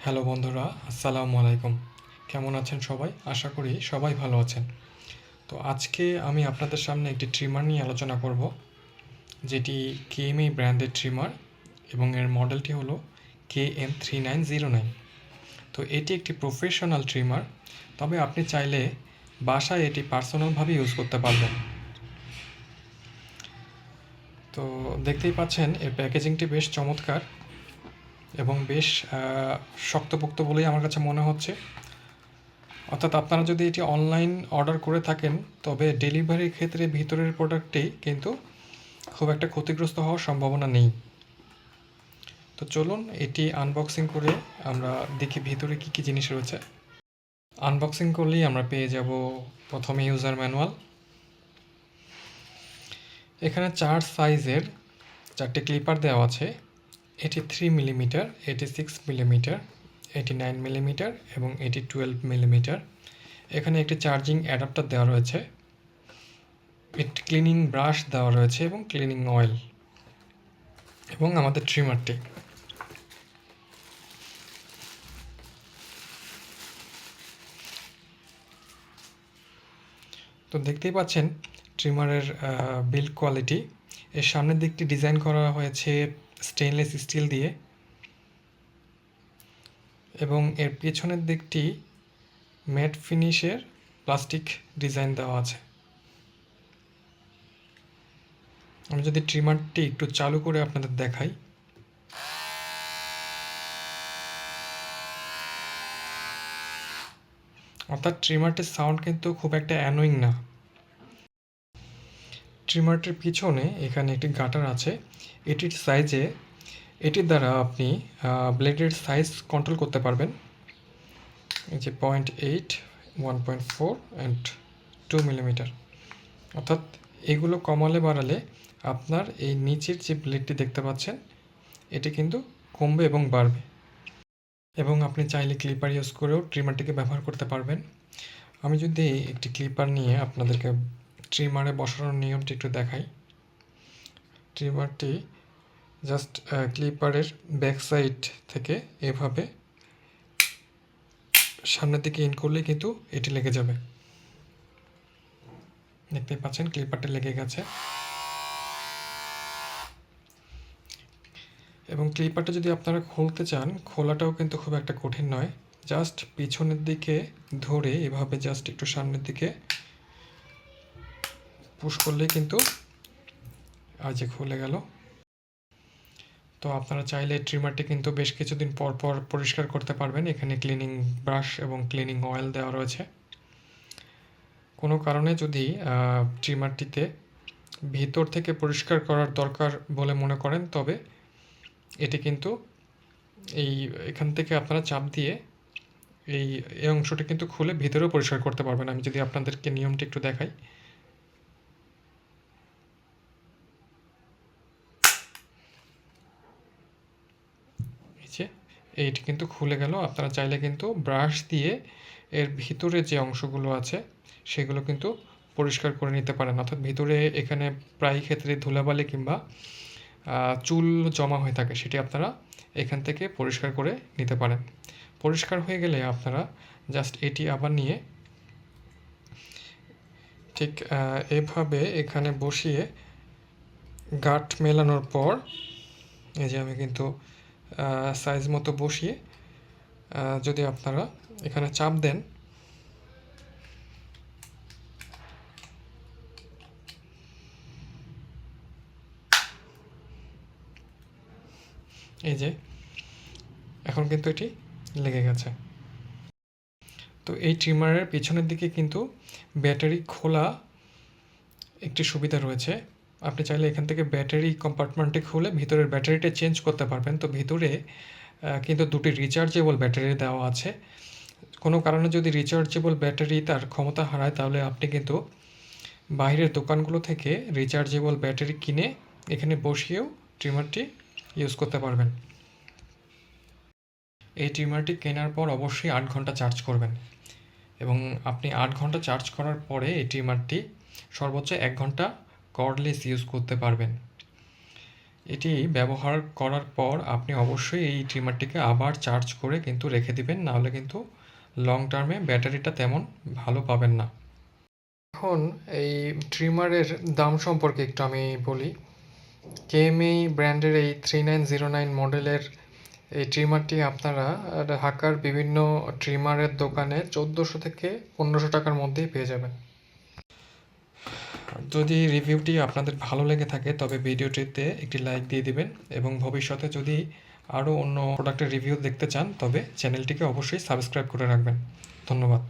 Hello বন্ধুরা, আসসালামু আলাইকুম। কেমন আছেন সবাই? আশা করি সবাই ভালো আছেন। তো আজকে আমি আপনাদের সামনে একটি ট্রিমার নিয়ে আলোচনা করব, যেটি কেএমই ব্র্যান্ডের ট্রিমার এবং এর মডেলটি হলো KM3909। তো এটি একটি প্রফেশনাল ট্রিমার, তবে আপনি চাইলে বাসায় এটি পার্সোনালভাবে ইউজ করতে পারবেন। তো দেখতেই পাচ্ছেন এর প্যাকেজিংটি বেশ চমৎকার এবং বেশ শক্তপোক্ত বলেই আমার কাছে মনে হচ্ছে। অর্থাৎ আপনারা যদি এটি অনলাইন অর্ডার করে থাকেন, তবে ডেলিভারির ক্ষেত্রে ভিতরের প্রোডাক্টটি কিন্তু খুব একটা ক্ষতিগ্রস্ত হওয়ার সম্ভাবনা নেই। তো চলুন এটি আনবক্সিং করে আমরা দেখি ভিতরে কী কী জিনিস রয়েছে। আনবক্সিং করলেই আমরা পেয়ে যাব প্রথমে ইউজার ম্যানুয়াল। এখানে 4 সাইজের 4টে ক্লিপার দেওয়া আছে। এটি 3 মিলিমিটার, এটি 6 মিলিমিটার, এটি 9 মিলিমিটার এবং এটি 12 মিলিমিটার। এখানে একটি চার্জিং অ্যাডাপ্টার দেওয়া রয়েছে, একটি ক্লিনিং ব্রাশ দেওয়া রয়েছে এবং ক্লিনিং অয়েল এবং আমাদের ট্রিমারটি। তো দেখতেই পাচ্ছেন ট্রিমারের বিল্ড কোয়ালিটি। এর সামনের দিকটি ডিজাইন করা হয়েছে স্টেনলেস স্টিল দিয়ে এবং এর পেছনের দিকটি ম্যাট ফিনিশের প্লাস্টিক ডিজাইন দেওয়া আছে। আমি যদি ট্রিমারটি একটু চালু করে আপনাদের দেখাই, অর্থাৎ ট্রিমারটির সাউন্ড কিন্তু খুব একটা অ্যানোয়িং না। ট্রিমারটির পিছনে এখানে একটি গাটার আছে। এটির দ্বারা আপনি ব্লেডের সাইজ কন্ট্রোল করতে পারবেন। এই যে 0.8, 1.4 অ্যান্ড 2 মিলিমিটার। অর্থাৎ এগুলো কমালে বাড়ালে আপনার এই নিচের যে ব্লেডটি দেখতে পাচ্ছেন, এটি কিন্তু কমবে এবং বাড়বে। এবং আপনি চাইলে ক্লিপার ইউজ করেও ট্রিমারটিকে ব্যবহার করতে পারবেন। আমি যদি একটি ক্লিপার নিয়ে আপনাদেরকে ট্রিমারে বসানোর নিয়মটি একটু দেখাই। ট্রিমারটি জাস্ট ক্লিপারের ব্যাক সাইড থেকে এভাবে সামনের দিকে ইন করলেই কিন্তু এটি লেগে যাবে। দেখতেই পাচ্ছেন ক্লিপারটি লেগে গেছে। এবং ক্লিপারটা যদি আপনারা খুলতে চান, খোলাটাও কিন্তু খুব একটা কঠিন নয়। জাস্ট পিছনের দিকে ধরে এভাবে জাস্ট একটু সামনের দিকে পুশ করলেই কিন্তু আজ খুলে গেল। তো আপনারা চাইলে ট্রিমারটি কিন্তু বেশ কিছুদিন পর পর পরিষ্কার করতে পারবেন। এখানে ক্লিনিং ব্রাশ এবং ক্লিনিং অয়েল দেওয়া রয়েছে। কোনো কারণে যদি ট্রিমারটিতে ভিতর থেকে পরিষ্কার করার দরকার বলে মনে করেন, তবে এটি কিন্তু এখান থেকে আপনারা চাপ দিয়ে এই অংশটি কিন্তু খুলে ভিতরেও পরিষ্কার করতে পারবেন। আমি যদি আপনাদেরকে নিয়মটি একটু দেখাই। এই যে এইটি কিন্তু খুলে গেল। আপনারা চাইলে কিন্তু ব্রাশ দিয়ে এর ভিতরে যে অংশগুলো আছে সেগুলো কিন্তু পরিষ্কার করে নিতে পারেন। অর্থাৎ ভিতরে এখানে প্রায় ক্ষেত্রে ধুলাবালি কিংবা চুল জমা হয়ে থাকে, সেটি আপনারা এখান থেকে পরিষ্কার করে নিতে পারেন। পরিষ্কার হয়ে গেলে আপনারা জাস্ট এটি আবার নিয়ে ঠিক এভাবে এখানে বসিয়ে গাঁট মেলানোর পর, এই যে আমি কিন্তু সাইজ মতো বসিয়ে যদি আপনারা এখানে চাপ দেন, এই যে এখন কিন্তু এটি লেগে গেছে। তো এই ট্রিমারের পিছনের দিকে কিন্তু ব্যাটারি খোলা একটি সুবিধা রয়েছে। আপনি চাইলে এখান থেকে ব্যাটারি কম্পার্টমেন্টটি খুলে ভিতরের ব্যাটারিটা চেঞ্জ করতে পারবেন। তো ভিতরে কিন্তু দুটি রিচার্জেবল ব্যাটারি দেওয়া আছে। কোনো কারণে যদি রিচার্জেবল ব্যাটারি তার ক্ষমতা হারায়, তাহলে আপনি কিন্তু বাইরের দোকানগুলো থেকে রিচার্জেবল ব্যাটারি কিনে এখানে বসিয়েও ট্রিমারটি ইউজ করতে পারবেন। এই ট্রিমারটি কেনার পর অবশ্যই 8 ঘন্টা চার্জ করবেন এবং আপনি 8 ঘন্টা চার্জ করার পরে এই ট্রিমারটি সর্বোচ্চ 1 ঘন্টা কর্ডলেস ইউজ করতে পারবেন। এটি ব্যবহার করার পর আপনি অবশ্যই এই ট্রিমারটিকে আবার চার্জ করে কিন্তু রেখে দিবেন, নাহলে কিন্তু লং টার্মে ব্যাটারিটা তেমন ভালো পাবেন না। এখন এই ট্রিমারের দাম সম্পর্কে একটু আমি বলি। কেএমই ব্র্যান্ডের এই 3909 মডেলের এই ট্রিমারটি আপনারা ঢাকার বিভিন্ন ট্রিমারের দোকানে 1400 থেকে 1500 টাকার মধ্যেই পেয়ে যাবেন। যদি রিভিউটি আপনাদের ভালো লেগে থাকে তবে ভিডিওটিতে একটি লাইক দিয়ে দিবেন, এবং ভবিষ্যতে যদি আরও অন্য প্রোডাক্টের রিভিউ দেখতে চান তবে চ্যানেলটিকে অবশ্যই সাবস্ক্রাইব করে রাখবেন। ধন্যবাদ।